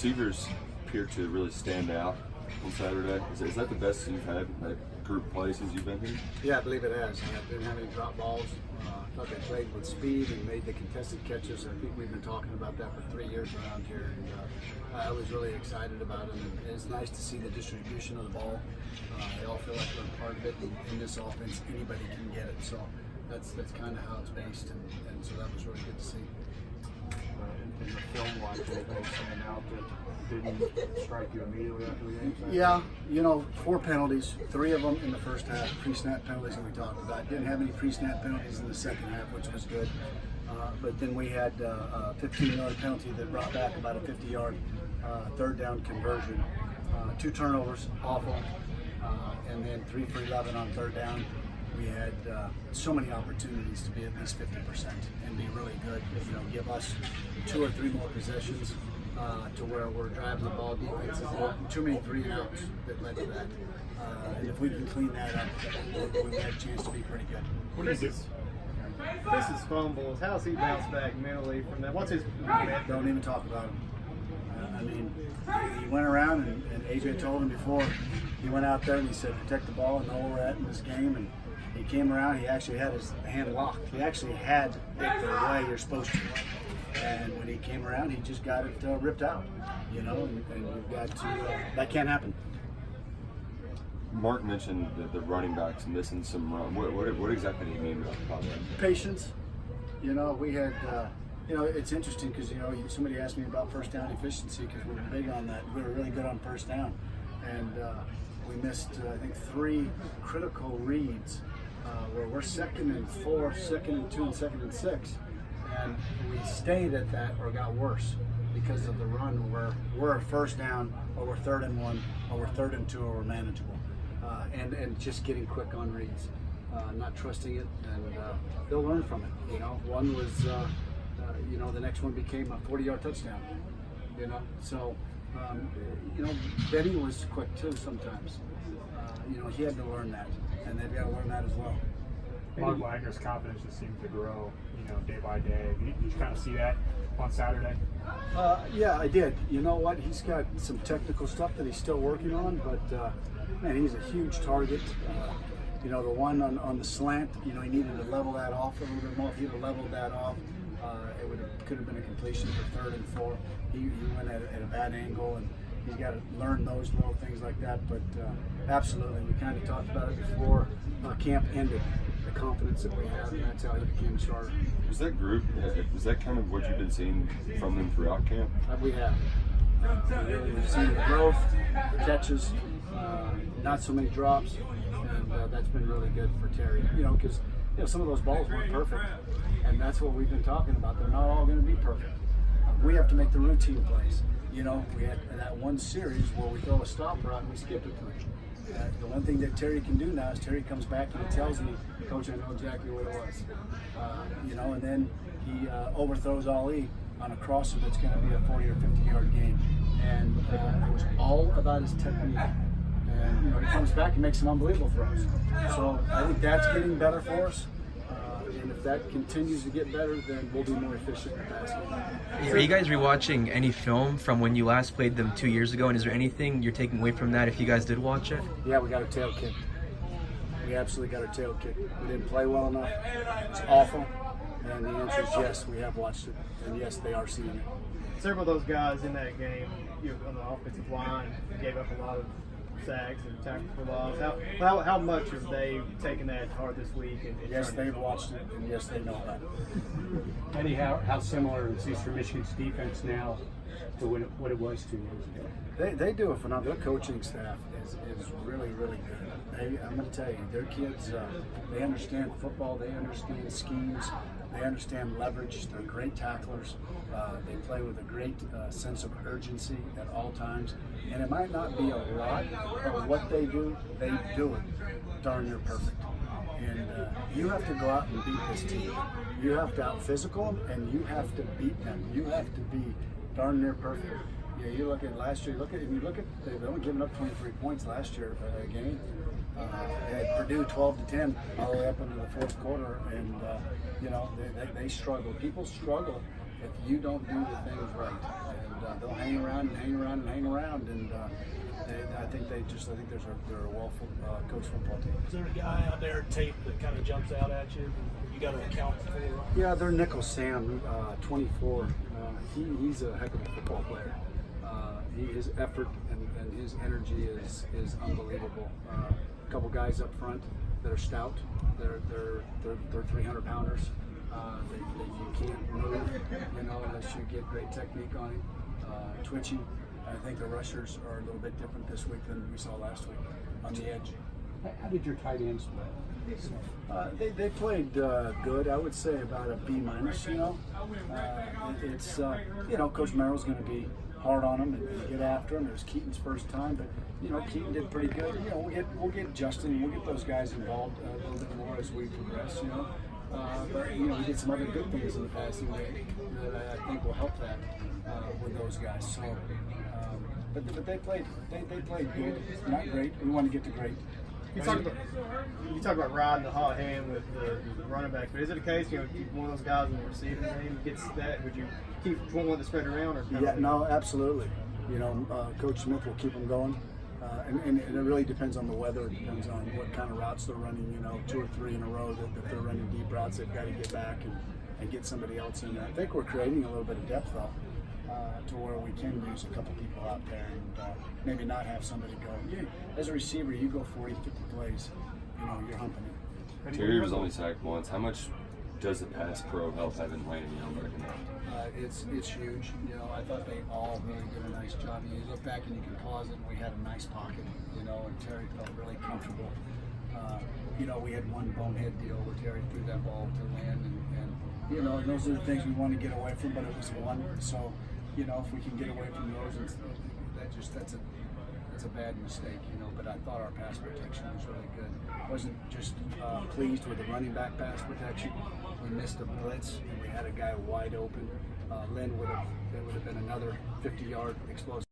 receivers appear to really stand out on Saturday. Is that the best you've had in that group play since you've been here? Yeah, I believe it has. Didn't have any drop balls. I thought they played with speed and made the contested catches. I think we've been talking about that for 3 years around here, and I was really excited about them. And it's nice to see the distribution of the ball. They all feel like they're a part of it. In this offense, anybody can get it. So that's kind of how it's based, and so that was really good to see. In the film, like anything stand out that didn't strike you immediately after the game? Yeah, 4 penalties, 3 of them in the first half, pre-snap penalties that we talked about. Didn't have any pre-snap penalties in the second half, which was good. But then we had a 15-yard penalty that brought back about a 50-yard third down conversion. 2 turnovers, awful. And then 3 for 11 on third down. We had so many opportunities to be at least 50% and be really good. Give us 2 or 3 more possessions to where we're driving the ball. Defenses too many 3 and outs that led to that. And if we can clean that up, we have a chance to be pretty good. What is this? This is fumbles. How's he bounced back mentally from that? What's his? Don't even talk about him. I mean, he went around and AJ told him before he went out there and he said, protect the ball and know where we're at in this game. And he came around, he actually had his hand locked. He actually had it the way you're supposed to. And when he came around, he just got it ripped out, and you've got to, that can't happen. Mark mentioned the running backs missing some run. What exactly do you mean about that? Patience. We had, it's interesting because, somebody asked me about first down efficiency because we were big on that. We were really good on first down. And we missed, I think, 3 critical reads where we're 2nd and 4, 2nd and 2, and 2nd and 6. And we stayed at that or got worse because of the run where we're a first down or we're 3rd and 1 or we're 3rd and 2 or we're manageable. And just getting quick on reads, not trusting it, and they'll learn from it. One was, the next one became a 40-yard touchdown. So, Betty was quick too sometimes. He had to learn that, and they've got to learn that as well. Mark Wagner's confidence just seems to grow, day by day. Did you kind of see that on Saturday? Yeah, I did. You know what? He's got some technical stuff that he's still working on, but man, he's a huge target. The one on the slant, he needed to level that off a little bit more. If he'd have leveled that off, it could have been a completion for 3rd and 4. He went at a bad angle, and he's got to learn those little things like that. But absolutely, we kind of talked about it before camp ended. The confidence that we have, and that's how he became a starter. Was that kind of what you've been seeing from them throughout camp? We have. We've seen the growth, the catches, not so many drops, and that's been really good for Terry. Because some of those balls weren't perfect, and that's what we've been talking about. They're not all going to be perfect. We have to make the routine plays. We had that one series where we throw a stop route and we skip it to him. The one thing that Terry can do now is Terry comes back and he tells me, Coach, I know exactly what it was. And then he overthrows Ali on a crosser that's going to be a 40 or 50-yard gain. And it was all about his technique. And he comes back and makes some unbelievable throws. So I think that's getting better for us. And if that continues to get better, then we'll be more efficient in passing. Are you guys rewatching any film from when you last played them 2 years ago? And is there anything you're taking away from that if you guys did watch it? Yeah, we got our tail kicked. We absolutely got our tail kicked. We didn't play well enough. It's awful. And the answer is yes, we have watched it. And yes, they are seeing it. Several of those guys in that game on the offensive line gave up a lot of sacks and tackles for loss. How much have they taken that hard this week? And yes, they've watched it, and yes, they know about it. Eddie, how similar is Eastern Michigan's defense now to what it was 2 years ago? They do a phenomenal. Their coaching staff is really, really good. I'm going to tell you, their kids, they understand football, they understand schemes, they understand leverage, they're great tacklers, they play with a great sense of urgency at all times, and it might not be a lot, but what they do it darn near perfect. And you have to go out and beat this team. You have to out-physical them, and you have to beat them. You have to be darn near perfect. You look at last year. They've only given up 23 points last year a game. They had Purdue 12-10 all the way up into the fourth quarter, and they struggle. People struggle if you don't do the things right, and they'll hang around and hang around and hang around, and I think they're a well coached football team. Is there a guy out there tape that kind of jumps out at you? You got to account for? Yeah, their nickel Sam, 24. He's a heck of a football player. His effort and his energy is unbelievable. A couple guys up front that are stout. They're 300 pounders. You can't move, unless you get great technique on him. Twitchy. I think the rushers are a little bit different this week than we saw last week on the edge. How did your tight ends play? They played good. I would say about a B minus. It's Coach Merrill's going to be hard on them and get after them. It was Keaton's first time, but Keaton did pretty good. We'll get Justin, we'll get those guys involved a little bit more as we progress. But we did some other good things in the passing game that I think will help that with those guys. So, but they played good, not great. We want to get to great. You talk about riding the hot hand with the running back, but is it a case, keep one of those guys in the receiving game gets that? Would you keep one to spread around? Or Yeah, no, absolutely. Coach Smith will keep them going. And it really depends on the weather. It depends on what kind of routes they're running. 2 or 3 in a row. If they're running deep routes, they've got to get back and get somebody else in there. I think we're creating a little bit of depth, though, to where we can use a couple people out there and maybe not have somebody go. As a receiver, you go 40, 50 plays, you're humping it. Terry was only sacked once. How much does the pass pro help having Landon Young back in there? It's huge. I thought they all really did a nice job. You look back and you can pause it, and we had a nice pocket, and Terry felt really comfortable. We had one bonehead deal where Terry threw that ball to land, and those are the things we want to get away from, but it was one. So, if we can get away from those, that's a bad mistake, but I thought our pass protection was really good. Wasn't just pleased with the running back pass protection. We missed a blitz, and we had a guy wide open. Lynn would have been another 50-yard explosive.